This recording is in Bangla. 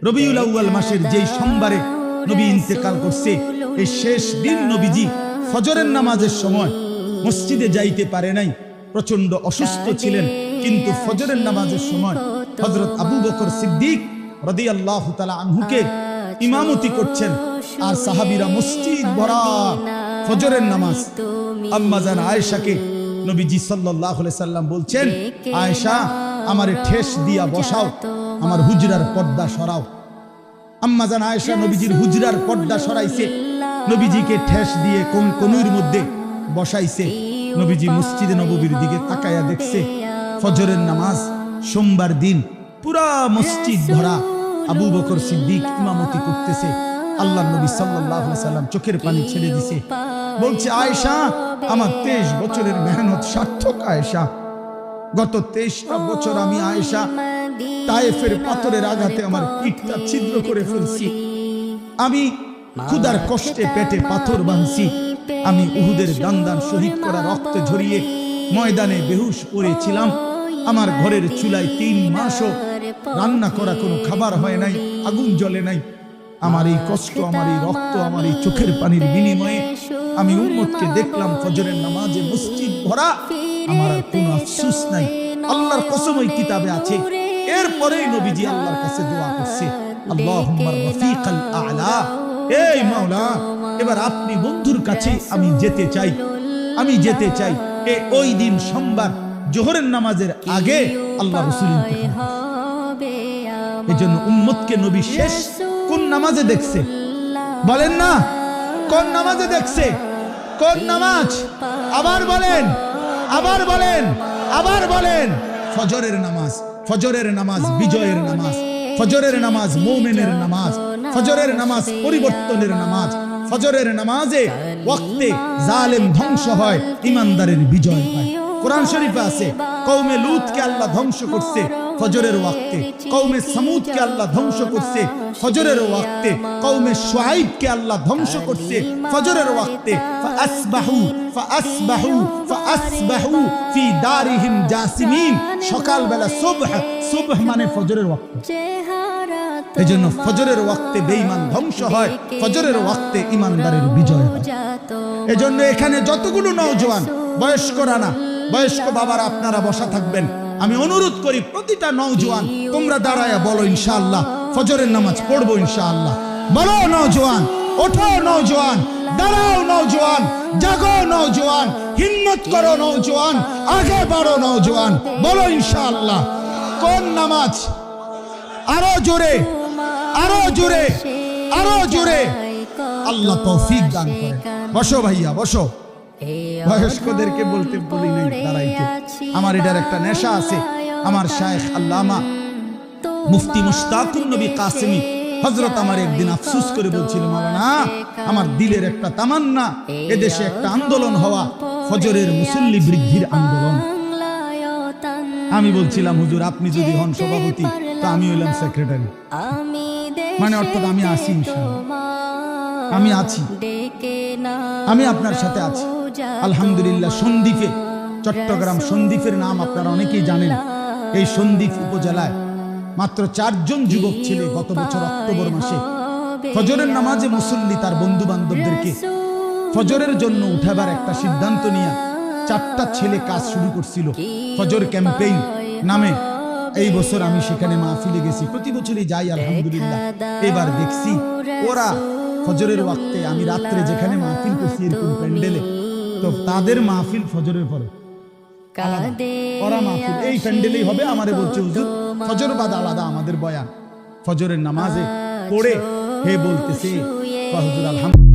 রবিউল আউয়াল মাসের যেই সোমবারে নবী ইন্তেকাল করছে, এই শেষ দিন নবীজি ফজরের নামাজের সময় মসজিদে যাইতে পারে নাই, প্রচন্ড অসুস্থ ছিলেন। কিন্তু ফজরের নামাজের সময় হযরত আবু বকর সিদ্দিক রাদিয়াল্লাহু তাআলা আনহুকে ইমামতি করছেন, আর সাহাবীরা মসজিদ ভরা ফজরের নামাজ। আম্মা জান আয়েশাকে নবীজি সাল্লাল্লাহু আলাইহি সাল্লাম বলছেন, আয়েশা আমারে ঠেস দিয়া বসাও, আমার হুজরার পর্দা সরাও। আম্মা জান আয়েশা নবীজির হুজরার পর্দা সরাইছে, নবীজিকে ঠেস দিয়ে কোণের মধ্যে বসাইছে। নবীজি মসজিদে নববীর দিকে তাকায়া দেখছে ফজরের নামাজ সোমবার দিন, পুরা মসজিদ ভরা। আবু বকর সিদ্দিক ইমামতি করতেছে। আল্লাহর নবী সাল্লাল্লাহু আলাইহি সাল্লাম চোখের পানি ছেড়ে দিছে, বলছে আয়েশা আমার 23 বছরের মেহনত সার্থক। আয়েশা গত 23টা বছর আমি আয়েশা তায়েফের পাথরের আঘাতে আমার পিঠটা ছিদ্র করে ফেলছি, আমি ক্ষুধার কষ্টে পেটে পাথর বাঁধছি, আমি উহুদের দান শহীদ করা রক্ত ঝরিয়ে ময়দানে বেহুশ পড়েছিলাম, আমার ঘরের চুলায় 3 মাসও রান্না করা কোনো খাবার হয় নাই, আগুন জ্বলে নাই। আমার এই কষ্ট, আমার এই রক্ত, আমার এই চোখের পানির বিনিময়ে আমি উম্মতকে দেখলাম ফজরের নামাজে মসজিদ ভরা, আমার আর কোনো আফসোস নাই। আল্লাহর কসম ওই কিতাবে আছে। এরপরেই নবীজি আল্লাহর কাছে দোয়া করছে, আল্লাহুম্মা রাফিকাল আ'লা, এই মাওলা এবার আপনি বন্ধুর কাছে আমি যেতে চাই, আমি যেতে চাই। ওই দিন সোমবার জোহরের নামাজের আগে আল্লাহ রাসূল ইন্তেকাল করেছেন। এজন্য উম্মতকে নবী শেষ কোন নামাজে দেখছে বলেন না? কোন নামাজে দেখছে? কোন নামাজ? আবার বলেন, আবার বলেন, আবার বলেন। ফজরের নামাজ। ফজরের নামাজ বিজয়ের নামাজ, ফজরের নামাজ মুমিনের নামাজ, ফজরের নামাজ পরিবর্তনের নামাজ। ফজরের নামাজে ওয়াক্তে জালেম ধ্বংস হয়, ইমানদারের বিজয় হয়। কোরআন শরীফে আছে কওমে লূতকে আল্লাহ ধ্বংস করছে ফজরের ওয়াক্তে, কওমে সামুদকে আল্লাহ ধ্বংস করছে ফজরের ওয়াক্তে, কওমে শুআইবকে আল্লাহ ধ্বংস করছে ফজরের ওয়াক্তে। ফাআসবাহু ফি দারিহিম জাসিমিন, সকালবেলা সুবহ মানে ফজরের ওয়াক্তে। এজন্য ফজরের ওয়াক্তে বেঈমান ধ্বংস হয়, ফজরের ওয়াক্তে ইমানদারের বিজয় হয়। এজন্য এখানে যতগুলো নওজোয়ান, বয়স্করা না, বয়স্ক বাবারা আপনারা বসা থাকবেন, আমি অনুরোধ করি প্রতিটা নওজোয়ান তোমরা দাঁড়ায়া বলো ইনশাআল্লাহ ফজরের নামাজ পড়বো ইনশাআল্লাহ। বলো নওজোয়ান, ওঠো নওজোয়ান, দাঁড়াও নওজোয়ান, জাগো নওজোয়ান, হিম্মত করো নওজোয়ান, আগে বাড়ো নওজোয়ান, বলো ইনশাআল্লাহ। কোন নামাজ? আরো জোরে, আরো জোরে, আরো জোরে। আল্লাহ তৌফিক দান করেন। বসো ভাইয়া বসো। বয়স্কদেরকে বলতে বলি নাই দাঁড়াইতে, আমার এটার একটা নেশা আছে। আমার শায়েখ আল্লামা মুফতি মুশতাকুর নবী কাসেমি হযরত আমার একদিন আফসোস করে বলছিল, মাওলানা আমার দিলের একটা তামান্না এদেশে একটা আন্দোলন হওয়া, ফজরের মুসল্লি বৃদ্ধির আন্দোলন। আমি বলছিলাম হুজুর আপনি যদি হন সভাপতি তো আমি হইলাম সেক্রেটারি, মানে অর্থাৎ আমি আছি ইনশাআল্লাহ, আমি আছি, আমি আপনার সাথে আছি আলহামদুলিল্লাহ। সন্দ্বীপে, চট্টগ্রাম সন্দ্বীপের নাম আপনারা অনেকেই জানেন। এই সন্দ্বীপ উপজেলায় মাত্র 4 জন যুবক ছেলে গত বছর অক্টোবর মাসে ফজরের নামাজে মুসল্লি তার বন্ধু বান্ধবদেরকে ফজরের জন্য উঠাবার একটা সিদ্ধান্ত নিয়ে 4টা ছেলে কাজ শুরু করছিল ফজর ক্যাম্পেইন নামে। এই বছর আমি সেখানে মাহফিলে গেছি, প্রতি বছরই যাই আলহামদুলিল্লাহ। এবার দেখছি ওরা ফজরের ওয়াক্তে, আমি রাত্রে যেখানে মাহফিল করছি এরকম প্যান্ডেলে, তো তাদের মাহফিল ফজরের পরে, ওরা মাহফিল এই প্যান্ডেলেই হবে। আমারে বলছে হুজুর ফজর বাদ আলাদা আমাদের বয়ান। ফজরের নামাজে পড়ে হে বলতেছে হুজুর আলহামদুলিল্লাহ